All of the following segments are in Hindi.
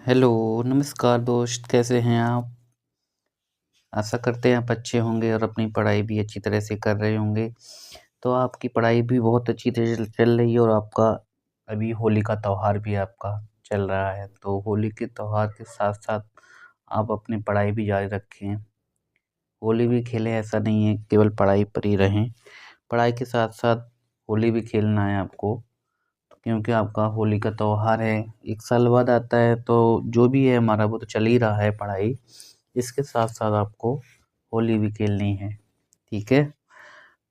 हेलो, नमस्कार दोस्त, कैसे हैं आप? आशा करते हैं आप अच्छे होंगे और अपनी पढ़ाई भी अच्छी तरह से कर रहे होंगे। तो आपकी पढ़ाई भी बहुत अच्छी तरह से चल रही है और आपका अभी होली का त्योहार भी आपका चल रहा है। तो होली के त्योहार के साथ-साथ आप अपनी पढ़ाई भी जारी रखें। होली भी खेलें, ऐसा नहीं है केवल पढ़ाई पर ही रहें। पढ़ाई के साथ-साथ होली भी खेलना है आपको, क्योंकि आपका होली का त्योहार है, 1 साल बाद आता है, तो जो भी है हमारा वो तो चल ही रहा है पढ़ाई। इसके साथ-साथ आपको होली भी खेलनी है, ठीक है?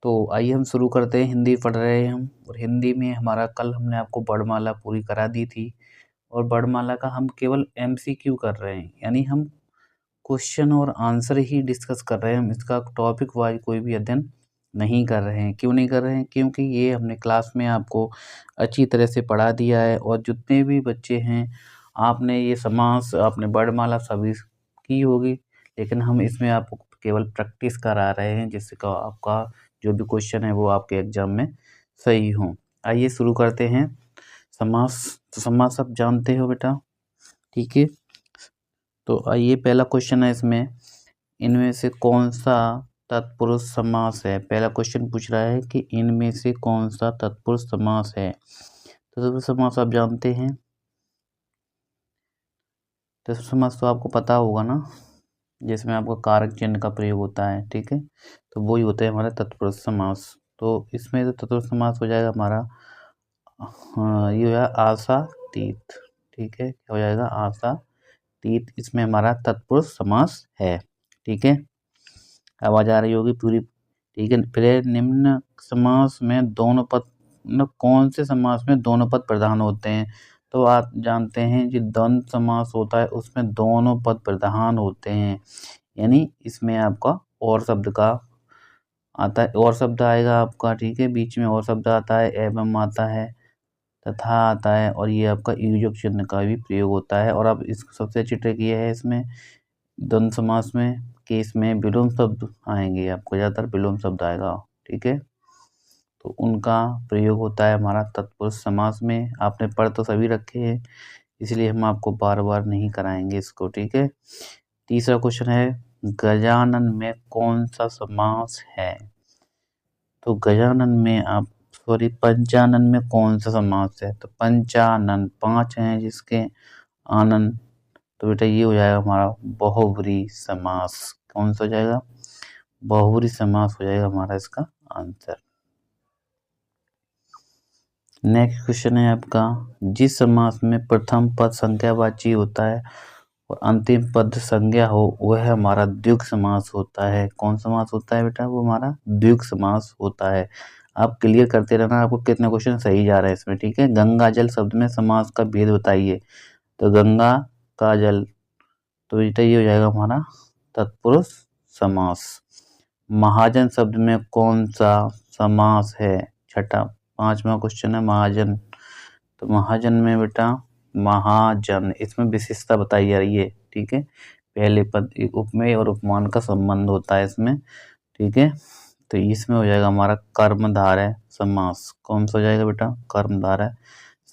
तो आइए हम शुरू करते हैं, हिंदी पढ़ रहे हैं हम और हिंदी में हमारा कल हमने आपको वर्णमाला पूरी करा दी थी और वर्णमाला का हम केवल एमसीक्यू कर रहे हैं, यानी हम क्वेश्चन और आंसर ही डिस्कस कर रहे हैं, हम इसका टॉपिक वाइज़ कोई भी अध्ययन नहीं कर रहे हैं। क्यों नहीं कर रहे हैं? क्योंकि ये हमने क्लास में आपको अच्छी तरह से पढ़ा दिया है और जितने भी बच्चे हैं, आपने ये समास, आपने वर्णमाला सभी की होगी, लेकिन हम इसमें आपको केवल प्रैक्टिस करा रहे हैं, जिससे का आपका जो भी क्वेश्चन है वो आपके एग्ज़ाम में सही हो। आइए शुरू करते हैं। समास, तो समास आप जानते हो बेटा, ठीक है? तो आइए पहला क्वेश्चन है इसमें, इनमें से कौन-सा तत्पुरुष समास है? पहला क्वेश्चन पूछ रहा है कि इनमें से कौन-सा तत्पुरुष समास है? तो तत्पुरुष समास आप जानते हैं? तत्पुरुष समास तो आपको पता होगा ना, जिसमें आपका कारक चिन्ह का प्रयोग होता है, ठीक है? तो वो ही होता है हमारा तत्पुरुष समास। तो इसमें तो तत्पुरुष समास हो जाएगा हमारा, हाँ, ये हो जाएगा आशातीत, ठीक है? क्या हो जाएगा? आशातीत, इसमें हमारा तत्पुरुष समास है, ठीक है? आवाज़ आ रही होगी पूरी, ठीक है? फिर निम्न समास में दोनों पद, मतलब कौन से समास में दोनों पद प्रधान होते हैं? तो आप जानते हैं जो द्वंद्व समास होता है उसमें दोनों पद प्रधान होते हैं, यानी इसमें आपका और शब्द का आता है, और शब्द आएगा आपका, ठीक है? बीच में और शब्द आता है, एवं आता है, तथा आता है और ये आपका योजक चिन्ह का भी प्रयोग होता है। और अब इस सबसे अच्छी ट्रिक ये है इसमें द्वंद्व समास में कि इसमें विलोम शब्द आएंगे, आपको ज़्यादातर विलोम शब्द आएगा, ठीक है? तो उनका प्रयोग होता है हमारा तत्पुरुष समास में। आपने पढ़ तो सभी रखे हैं, इसलिए हम आपको बार-बार नहीं कराएँगे इसको, ठीक है? तीसरा क्वेश्चन है, गजानन में कौन-सा समास है? तो गजानन में आप, सॉरी, पंचानन में कौन-सा समास है? तो पंचानन 5 हैं जिसके आनन, तो बेटा ये हो जाएगा हमारा बहुब्री समास। कौन-सा हो जाएगा? बहुब्री समास हो जाएगा हमारा इसका आंसर। नेक्स्ट क्वेश्चन है आपका, जिस समास में प्रथम पद संख्यावाची होता है और अंतिम पद संज्ञा हो वह हमारा द्विगु समास होता है। कौन समास होता है बेटा? वो हमारा द्विगु समास होता है। आप क्लियर करते रहना, आपको कितने क्वेश्चन सही जा रहे हैं इसमें, ठीक है? गंगा जल शब्द में समास का भेद बताइए। तो गंगा का जल, तो बेटा ये हो जाएगा हमारा तत्पुरुष समास। महाजन शब्द में कौन सा समास है? छठा, 5वां क्वेश्चन है महाजन। तो महाजन में बेटा महाजन, इसमें विशेषता बताई जा रही है, ठीक है? पहले पद उपमेय और उपमान का संबंध होता है इसमें, ठीक है? तो इसमें हो जाएगा हमारा कर्मधारय समास। कौन सा हो जाएगा बेटा? कर्मधारय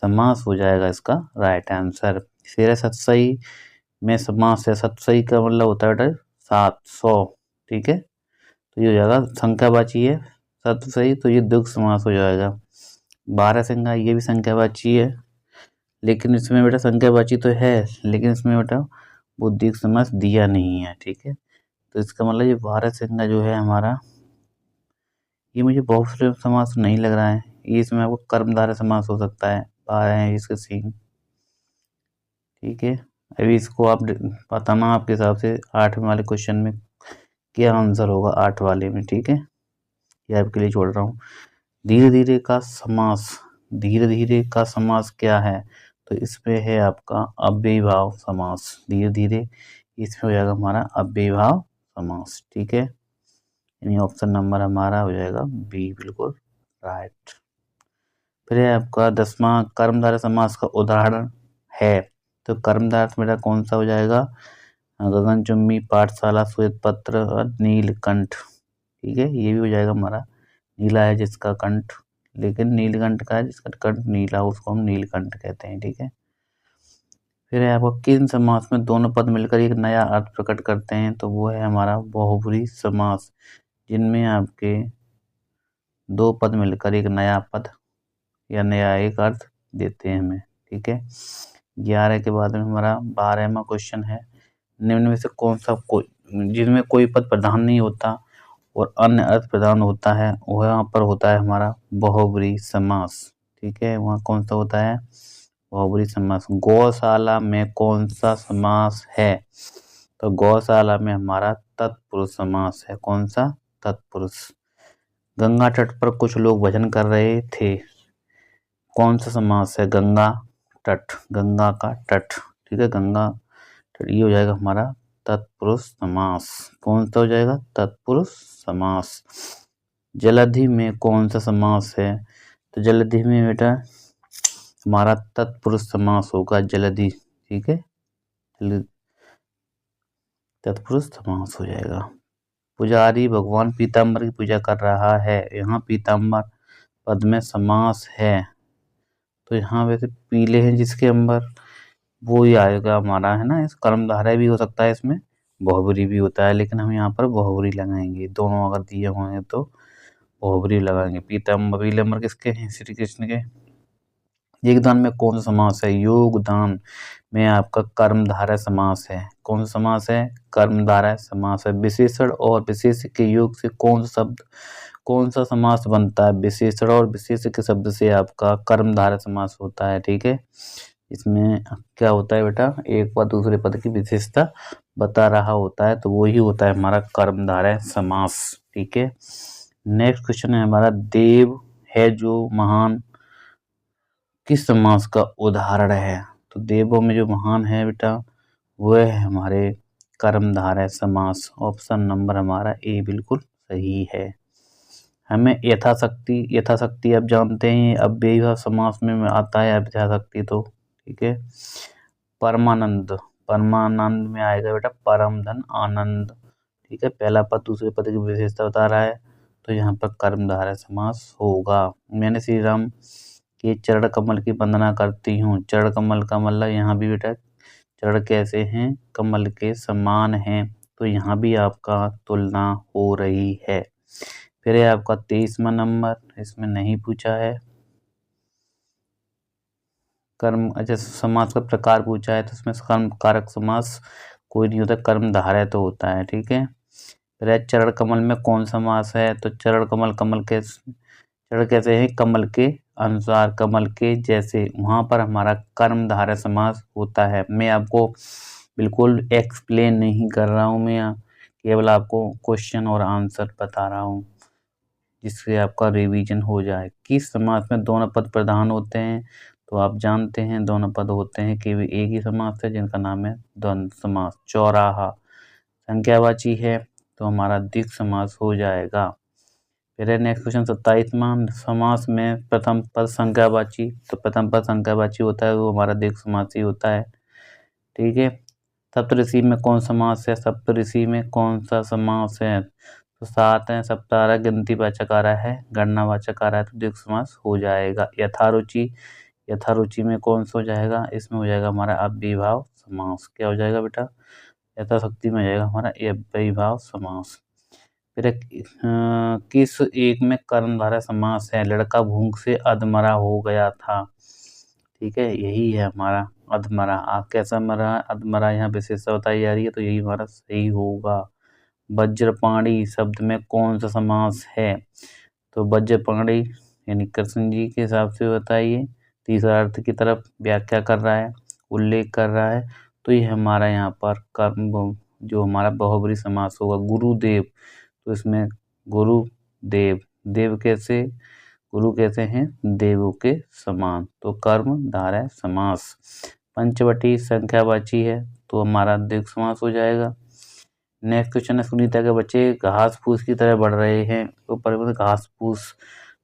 समास हो जाएगा इसका राइट आंसर। फिर है सतसई में समास है। सतसई का मतलब होता है बेटा 700, ठीक है? तो ये हो जाएगा संख्यावाची है सतसई, तो ये द्विगु समास हो जाएगा। बारहसिंगा ये भी संख्यावाची है, लेकिन इसमें बेटा संख्यावाची तो है, लेकिन इसमें बेटा वो द्विगु समास दिया नहीं है, ठीक है? तो इसका मतलब ये बारहसिंगा जो है हमारा, ये मुझे बहुवचन समास नहीं लग रहा है, ये इसमें आपको कर्मधारय समास हो सकता है। बारह है इसके सीन, ठीक है? अभी इसको आप बताना आपके हिसाब से 8वें वाले क्वेश्चन में क्या आंसर होगा, 8 वाले में, ठीक है? ये आपके लिए छोड़ रहा हूँ। धीरे धीरे का समास, धीरे धीरे का समास क्या है? तो इसमें है आपका अव्ययीभाव समास। धीरे धीरे, इसमें हो जाएगा हमारा अव्ययीभाव समास, ठीक है? यानी ऑप्शन नंबर हमारा हो जाएगा बी, बिल्कुल राइट। फिर है आपका 10वां, कर्मधारय समास का उदाहरण है। तो कर्मधारय मेरा कौन सा हो जाएगा? गगनचुम्बी, पाठशाला, श्वेत पत्र और नीलकंठ, ठीक है? ये भी हो जाएगा हमारा। नीला है जिसका कंठ, लेकिन नीलकंठ का है जिसका कंठ नीला हो उसको हम नीलकंठ कहते हैं, ठीक है? फिर है आपको किन समास में दोनों पद मिलकर एक नया अर्थ प्रकट करते हैं, तो वो है हमारा बहुब्रीहि समास, जिनमें आपके दो पद मिलकर एक नया पद या नया एक अर्थ देते हैं हमें। ठीक है, 11 के बाद में हमारा 12वां क्वेश्चन है, निम्न में से कौन सा जिनमें कोई पद प्रधान नहीं होता और अन्य अर्थ प्रधान होता है, वहाँ पर होता है हमारा बहुब्रीहि समास। ठीक है, वहाँ कौन सा होता है, बहुब्रीहि समास। गौशाला में कौन सा समास है, तो गौशाला में हमारा तत्पुरुष समास है। कौन सा, तत्पुरुष। गंगा तट पर कुछ लोग भजन कर रहे थे, कौन सा समास है, गंगा तट, गंगा का तट। ठीक है, गंगा तट, ये हो जाएगा हमारा तत्पुरुष समास। कौन सा हो जाएगा, तत्पुरुष समास। जलधि में कौन सा समास है, तो जलधि में बेटा हमारा तत्पुरुष समास होगा, जलधि। ठीक है, तत्पुरुष समास हो जाएगा। पुजारी भगवान पीताम्बर की पूजा कर रहा है, यहाँ पीताम्बर पद में समास है, तो यहाँ वैसे पीले हैं जिसके अंबर, वो ही आएगा हमारा, है ना। इस कर्मधारय भी हो सकता है, इसमें बहुब्रीहि भी होता है, लेकिन हम यहाँ पर बहुब्रीहि लगाएंगे। दोनों अगर दिए होंगे तो बहुब्रीहि लगाएंगे। पीताम्बर, पीले अंबर किसके हैं, श्री कृष्ण के। योगदान में कौन सा समास है, योगदान में आपका कर्मधारय समास है। कौन सा समास है, कर्मधारय समास है। विशेषण और विशेष के योग से कौन सा शब्द, कौन सा समास बनता है, विशेषण और विशेष के शब्द से आपका कर्मधारय समास होता है। ठीक है, इसमें क्या होता है बेटा, एक पद दूसरे पद की विशेषता बता रहा होता है, तो वो ही होता है हमारा कर्मधारय समास। ठीक है, नेक्स्ट क्वेश्चन है हमारा, देव है जो महान किस समास का उदाहरण है, तो देवों में जो महान है बेटा वो है हमारे कर्मधारय समास। ऑप्शन नंबर हमारा ए बिल्कुल सही है। हमें यथाशक्ति आप जानते हैं, अब बेविभाव समास में आता है यथाशक्ति, तो ठीक है। परमानंद, परमानंद में आएगा बेटा परम धन आनंद। ठीक है, पहला पद दूसरे पद की विशेषता बता रहा है, तो यहाँ पर कर्मधारय समास होगा। मैंने श्री राम के चरण कमल की वंदना करती हूँ, चरण कमल का मतलब यहाँ भी बेटा चरण कैसे हैं, कमल के समान हैं, तो यहाँ भी आपका तुलना हो रही है। फिर है आपका 23वां नंबर, इसमें नहीं पूछा है कर्म, अच्छा समास का प्रकार पूछा है, तो इसमें कर्म कारक समास कोई नहीं होता, कर्मधारय तो होता है। ठीक है, फिर चरण कमल में कौन समास है, तो चरण कमल, कमल के चरण कैसे हैं, कमल के अनुसार, कमल के जैसे, वहाँ पर हमारा कर्मधारय समास होता है। मैं आपको बिल्कुल एक्सप्लेन नहीं कर रहा हूँ, मैं केवल आपको क्वेश्चन और आंसर बता रहा हूँ, जिससे आपका रिवीजन हो जाए। किस समास में दोनों पद प्रधान होते हैं, तो आप जानते हैं दोनों पद होते हैं केवल एक ही समास है, जिनका नाम है द्वंद्व समास। चौराहा संख्यावाची है, तो हमारा द्विगु समास हो जाएगा। फिर है नेक्स्ट क्वेश्चन 27वां, समास में प्रथम पद संख्यावाची, तो प्रथम पद संख्यावाची होता है, वो हमारा द्विगु समास ही होता है। ठीक है, सप्तऋषि में कौन समास है, सप्तऋषि में कौन सा समास है, तो 7 है, सप्ताह आ रहा है, गिनती वाचक आ रहा है, गणना वाचक आ रहा है, तो द्विगु समास हो जाएगा। यथारुचि, यथारुचि में कौन सा हो जाएगा, इसमें हो जाएगा हमारा अव्ययीभाव समास। क्या हो जाएगा बेटा, यथाशक्ति में हो जाएगा हमारा अव्ययीभाव समास। फिर किस एक में कर्मधारय समास है, लड़का भूख से अधमरा हो गया था। ठीक है, यही है हमारा अधमरा। कैसा मरा, अधमरा, यहाँ विशेषता बताई जा रही है, तो यही हमारा सही होगा। वज्रपाणी शब्द में कौन सा समास है, तो वज्रपाणी यानी कृष्ण जी के हिसाब से बताइए, तीसरा अर्थ की तरफ व्याख्या कर रहा है, उल्लेख कर रहा है, तो ये हमारा यहाँ पर कर्म जो हमारा बहुब्रीहि समास होगा। गुरुदेव, तो इसमें गुरु देव, देव कैसे, गुरु कैसे हैं, देवों के समान, तो कर्मधारय समास। पंचवटी संख्यावाची है, तो हमारा द्विगु समास हो जाएगा। नेक्स्ट क्वेश्चन है, सुनीता के बच्चे घास फूस की तरह बढ़ रहे हैं, तो पर घास फूस,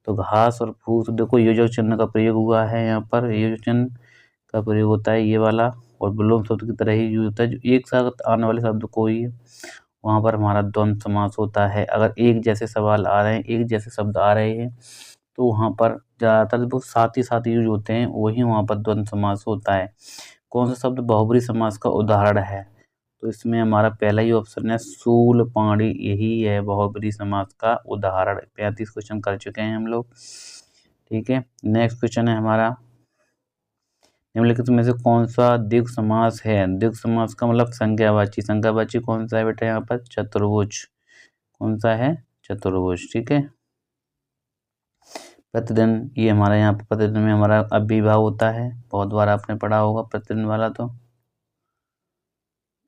तो घास और फूस, देखो योजक चिन्ह का प्रयोग हुआ है, यहाँ पर योजक चिन्ह का प्रयोग होता है ये वाला, और विलोम शब्द की तरह ही यूज होता है, जो एक साथ आने वाले शब्द को ही वहाँ पर हमारा द्वंद्व समास होता है। अगर एक जैसे सवाल आ रहे हैं, एक जैसे शब्द आ रहे हैं, तो वहाँ पर ज़्यादातर वो साथ ही यूज होते हैं, वही वहाँ पर द्वंद्व समास होता है। कौन सा शब्द बहुब्री समास का उदाहरण है? तो इसमें हमारा पहला ही ऑप्शन है शूलपाणी, यही है बहुब्री समास का उदाहरण। 35 क्वेश्चन कर चुके हैं हम लोग, ठीक है। नेक्स्ट क्वेश्चन है हमारा, निम्नलिखित में से कौन सा द्विगु समास है? द्विगु समास का मतलब संज्ञावाची। संज्ञावाची कौन सा है बेटा? यहाँ पर चतुर्भुज। कौन सा है? चतुर्भुज, ठीक है। प्रतिदिन, ये हमारा यहाँ पर प्रतिदिन में हमारा अव्ययीभाव होता है, बहुत बार आपने पढ़ा होगा प्रतिदिन वाला, तो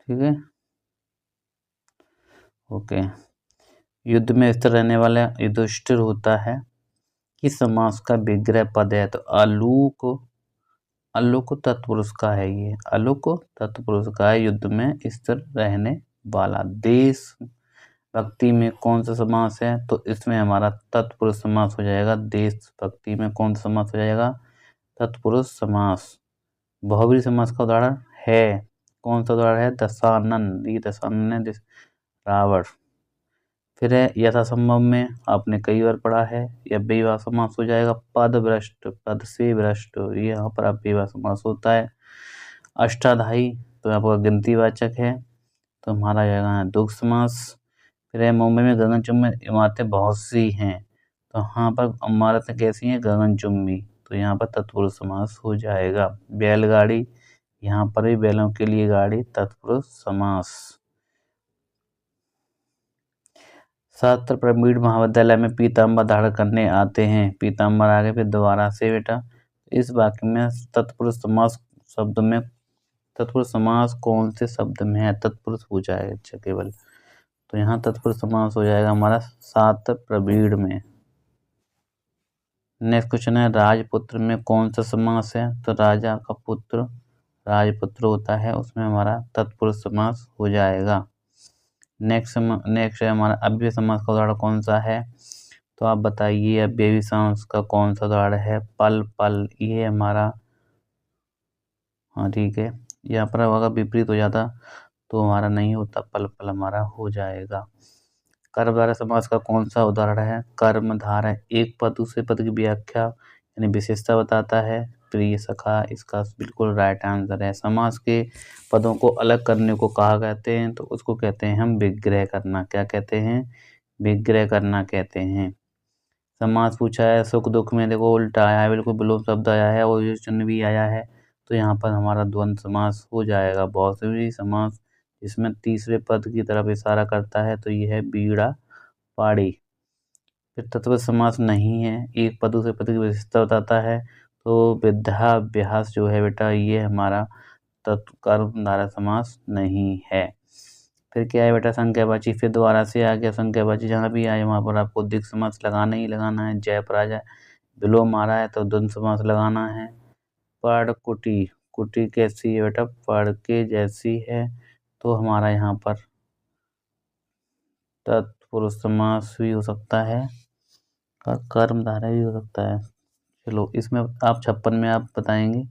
ठीक है, ओके। युद्ध में स्थिर रहने वाला युधिष्ठिर होता है, किस समास का विग्रह पद है? तो अलूक, अलुक तत्पुरुष का है ये, अलुक तत्पुरुष का है, युद्ध में स्थिर रहने वाला। देश भक्ति में कौन सा समास है? तो इसमें हमारा तत्पुरुष समास हो जाएगा। देश भक्ति में कौन सा समास हो जाएगा? तत्पुरुष समास। बहुब्री समास का उदाहरण है, कौन सा उदाहरण है? दशानन, ये दशानन है, रावण। फिर है यथासंभव में, आपने कई बार पढ़ा है, यह अव्ययीभाव समास हो जाएगा। पद भ्रष्ट, पद से भ्रष्ट, ये यहाँ पर अव्ययीभाव समास होता है। अष्टाध्यायी, तो यहाँ पर गिनतीवाचक है, तो हमारा यहाँ द्विगु समास। फिर है मुंबई में गगनचुंबी इमारतें बहुत सी हैं, तो यहाँ पर इमारतें कैसी हैं? गगनचुंबी, तो यहाँ पर तत्पुरुष समास हो जाएगा। बैलगाड़ी, यहाँ पर भी बैलों के लिए गाड़ी, तत्पुरुष समास। छात्र प्रवीण महाविद्यालय में पीताम्बर धारण करने आते हैं, पीताम्बर आगे फिर दोबारा से बेटा। इस वाक्य में तत्पुरुष समास शब्द में, तत्पुरुष समास कौन से शब्द में है? तत्पुरुष पूछा है, अच्छा केवल, तो यहाँ तत्पुरुष समास हो जाएगा हमारा छात्र प्रवीण में। नेक्स्ट क्वेश्चन है, राजपुत्र में कौन सा समास है? तो राजा का पुत्र राजपुत्र होता है, उसमें हमारा तत्पुरुष समास हो जाएगा। नेक्स्ट है हमारा अव्यय समास का उदाहरण कौन सा है? तो आप बताइए, अव्ययी समास का कौन सा उदाहरण है? पल पल, ये हमारा, हाँ ठीक है। यहाँ पर अगर विपरीत हो जाता तो हमारा नहीं होता, पल पल हमारा हो जाएगा। कर्मधारय समास का कौन सा उदाहरण है? कर्मधारय एक पद दूसरे पद की व्याख्या यानी विशेषता बताता है। प्रिय सखा, इसका बिल्कुल राइट आंसर है। समास के पदों को अलग करने को कहा कहते हैं, तो उसको कहते हैं हम विग्रह करना। क्या कहते हैं? विग्रह करना कहते हैं। समास पूछा है, सुख दुख में देखो उल्टा आया है, बिल्कुल विलोम शब्द आया है और ये चिन्ह भी आया है, तो यहाँ पर हमारा द्वंद्व समास हो जाएगा। बहुब्री समास इसमें तीसरे पद की तरफ इशारा करता है, तो यह है बीड़ा पाड़ी। फिर तत्पुरुष समास नहीं है, एक पद दूसरे पद की विशेषता बताता है, तो विद्याभ्यास जो है बेटा, ये हमारा कर्मधारय समास नहीं है। फिर क्या है बेटा? संज्ञावाची, फिर दोबारा से आ गया संज्ञावाची, जहाँ भी आए वहाँ पर आपको द्विगु समास लगाना ही लगाना है। जय पराजय, विलोम आ रहा है तो द्वंद्व समास लगाना है। पढ़ कुटी, कुटी कैसी है बेटा? पढ़ के जैसी है, तो हमारा यहाँ पर तत्पुरुष समास भी हो सकता है और कर्मधारय भी हो सकता है। चलो इसमें आप 56 में आप बताएंगे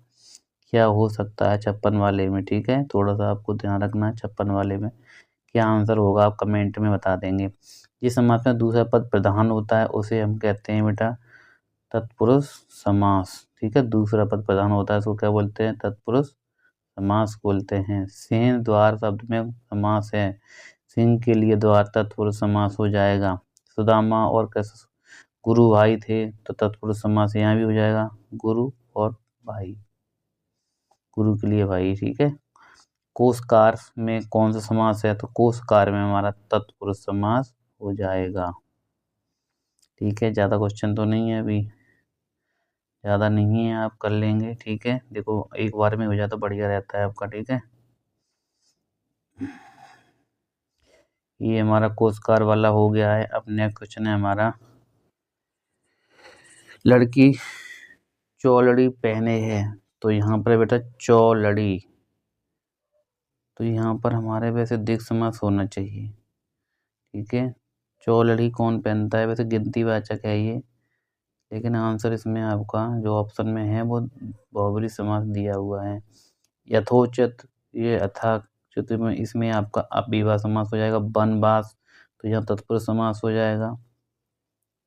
क्या हो सकता है 56 वाले में, ठीक है। थोड़ा सा आपको ध्यान रखना है, 56 वाले में क्या आंसर होगा आप कमेंट में बता देंगे। जिस समास में दूसरा पद प्रधान होता है उसे हम कहते हैं बेटा तत्पुरुष समास, ठीक है। दूसरा पद प्रधान होता है उसको क्या बोलते हैं? तत्पुरुष समास बोलते हैं। सिंह द्वार शब्द में समास है, सिंह के लिए द्वार तत्पुरुष समास हो जाएगा। सुदामा और कृष्ण गुरु भाई थे, तो तत्पुरुष समास यहाँ भी हो जाएगा, गुरु और भाई, गुरु के लिए भाई, ठीक है। कोशकार में कौन सा समास है? तो कोशकार में हमारा तत्पुरुष समास हो जाएगा, ठीक है। ज़्यादा क्वेश्चन तो नहीं है अभी, ज़्यादा नहीं है, आप कर लेंगे, ठीक है। देखो एक बार में हो जाए तो बढ़िया रहता है आपका, ठीक है। ये हमारा कोशकार वाला हो गया है। अब नेक्स्ट क्वेश्चन है हमारा, लड़की चौलड़ी पहने है, तो यहाँ पर बेटा चौलड़ी, तो यहाँ पर हमारे वैसे द्विगु समास होना चाहिए, ठीक है। चौलड़ी कौन पहनता है? वैसे गिनतीवाचक है ये, लेकिन आंसर इसमें आपका जो ऑप्शन में है वो बहुब्री समास दिया हुआ है। यथोचित, ये अथाचित में, इसमें आपका अव्ययीभाव समास हो जाएगा। वनवास, तो यहाँ तत्पुरुष समास हो जाएगा,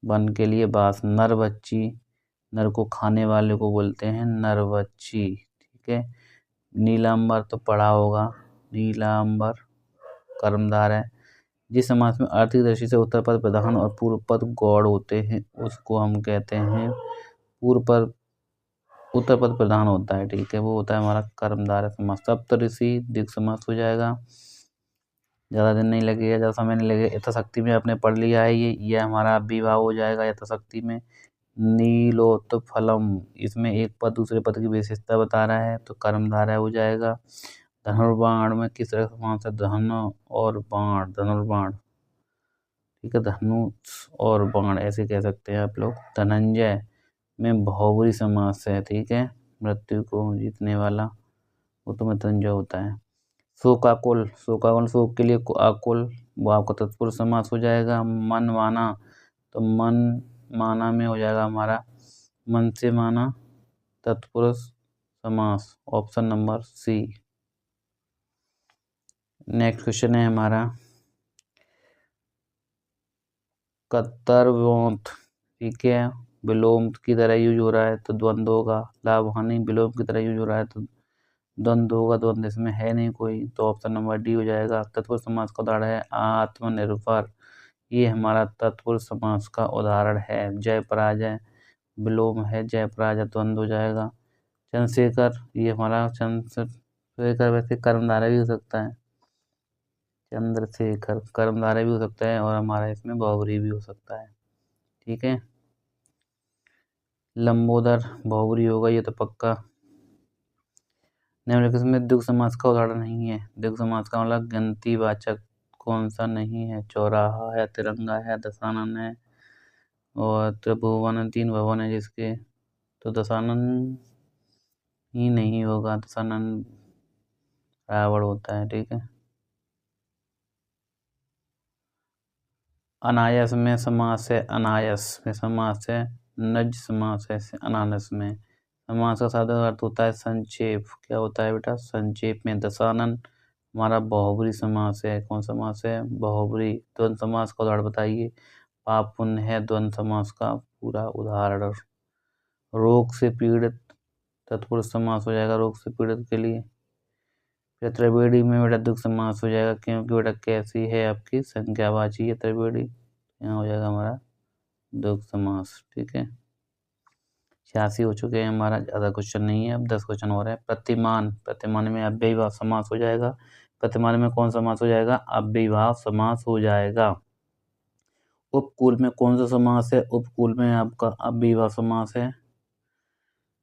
वन के लिए वास। नर बच्ची, नर को खाने वाले को बोलते हैं नर बच्ची, ठीक है। नीलांबर तो पढ़ा होगा, नीलांबर कर्मधार है। जिस समास में आर्थिक दृष्टि से उत्तर पद प्रधान और पूर्व पद गौड़ होते हैं उसको हम कहते हैं पूर्व पद, उत्तर पद प्रधान होता है, ठीक है, वो होता है हमारा कर्मधारय समास। सप्तऋषि द्विगु समास हो जाएगा, ज़्यादा दिन नहीं लगेगा, ज़्यादा समय नहीं लगेगा। यथाशक्ति में आपने पढ़ लिया है, ये हमारा अव्ययीभाव हो जाएगा यथाशक्ति में। नीलोत्फलम, इसमें एक पद दूसरे पद की विशेषता बता रहा है तो कर्मधारय हो जाएगा। धनुर्बाण में किस तरह का समास है, धन और बाण, धनुर्बाण, ठीक है, धनुष और बाण ऐसे कह सकते हैं आप लोग। धनंजय में बहुव्रीहि समास है, ठीक है, मृत्यु को जीतने वाला वो तो मृत्युंजय होता है। शोकाकुल, शोकाकुल शोक के लिए आकुल, वो आपका तत्पुरुष समास हो जाएगा। मन माना, तो मन माना में हो जाएगा हमारा मन से माना तत्पुरुष समास, option number C. Next question है हमारा कर्तव्योंत, ठीक है, विलोम की तरह यूज हो रहा है तो द्वंद्व होगा। लाभ हानि विलोम की तरह यूज हो रहा है तो द्वंद्व होगा, द्वंद्व इसमें है नहीं कोई तो ऑप्शन नंबर डी हो जाएगा। तत्पुरुष समास का उदाहरण है आत्मनिर्भर, ये हमारा तत्पुरुष समास का उदाहरण है। जय पराजय विलोम है, जय पराजय द्वंद्व हो जाएगा। चंद्रशेखर, ये हमारा चंद्रशेखर वैसे कर्मधारय भी हो सकता है, चंद्रशेखर कर्मधारय भी हो सकता है और हमारा इसमें बहुव्रीहि भी हो सकता है, ठीक है। लंबोदर बहुव्रीहि होगा ये तो पक्का। निम्नलिखित में द्विगु समास का उदाहरण नहीं है। द्विगु समास का मतलब गिनतीवाचक कौन सा नहीं है, चौराहा है, तिरंगा है, दशानन है और त्रिभुवन, तीन भवन है जिसके, तो दशानन ही नहीं होगा, दशानन रावण होता है, ठीक है। अनायास में समास है, अनायास में समास है, नज समास है अनानस में। समास का साधारण अर्थ होता है संक्षेप, क्या होता है बेटा, संक्षेप में। दशानन हमारा बहुव्रीहि समास है, कौन समास है, बहुव्रीहि। द्वंद्व समास का उदाहरण बताइए, पाप पुण्य है द्वंद्व समास का पूरा उदाहरण। रोग से पीड़ित तत्पुरुष समास हो जाएगा रोग से पीड़ित के लिए। त्रिवेणी में बेटा द्विगु समास हो जाएगा क्योंकि बेटा कैसी है आपकी संख्यावाची है त्रिवेणी, यहाँ हो जाएगा हमारा द्विगु समास, ठीक है। 86 हो चुके हैं, हमारा ज़्यादा क्वेश्चन नहीं है, अब 10 क्वेश्चन हो रहे हैं। प्रतिमान, प्रतिमान में अव्ययीभाव समास हो जाएगा। प्रतिमान में कौन समास हो जाएगा, अव्ययीभाव समास हो जाएगा। उपकूल में कौन सा समास है, उपकूल में आपका अव्ययीभाव समास है।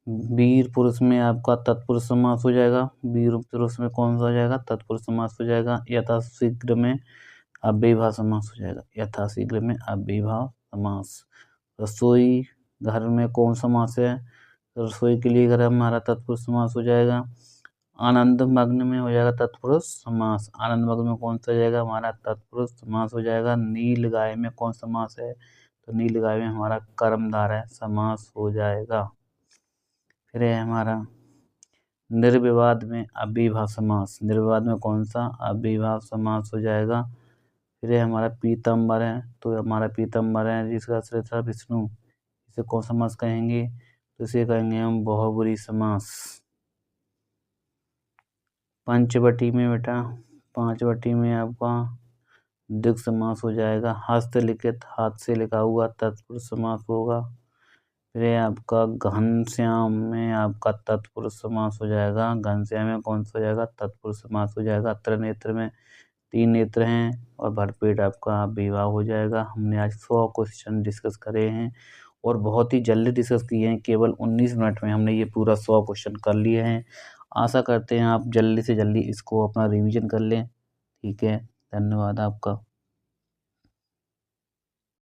वीर पुरुष में आपका तत्पुरुष समास हो जाएगा, वीर पुरुष में कौन सा हो जाएगा, तत्पुरुष समास हो जाएगा। यथाशीघ्र में अव्ययीभाव समास हो जाएगा, यथाशीघ्र में अव्ययीभाव समास। रसोई घर में कौन समास है, रसोई के लिए घर हमारा तत्पुरुष समास हो जाएगा। आनंद मग्न में हो जाएगा तत्पुरुष समास, आनंद मग्न में कौन सा हो जाएगा, हमारा तत्पुरुष समास हो जाएगा। नील गाय में कौन समास है, तो नील गाय में हमारा कर्मधारय समास हो जाएगा। फिर है हमारा निर्विवाद में अव्ययीभाव समास, निर्विवाद में कौन सा, अव्ययीभाव समास हो जाएगा। फिर है हमारा पीताम्बर है, तो हमारा पीताम्बर है जिसका आश्रय था विष्णु, इसे कौन समास कहेंगे, तो इसे कहेंगे हम बहुव्रीहि समास। पंचवटी में बेटा, पांचवटी में आपका द्विगु समास हो जाएगा। हस्तलिखित, हाथ से लिखा हुआ तत्पुरुष समास होगा। फिर आपका घनश्याम में आपका तत्पुरुष समास हो जाएगा, घनश्याम में कौन सा हो जाएगा, तत्पुरुष समास हो जाएगा। त्रिनेत्र में 3 नेत्र हैं और भरपेट आपका अव्ययीभाव हो जाएगा। हमने आज 100 क्वेश्चन डिस्कस करे हैं और बहुत ही जल्दी डिस्कस किए हैं, केवल 19 मिनट में हमने ये पूरा 100 क्वेश्चन कर लिए हैं। आशा करते हैं आप जल्दी से जल्दी इसको अपना रिवीजन कर लें, ठीक है। धन्यवाद आपका।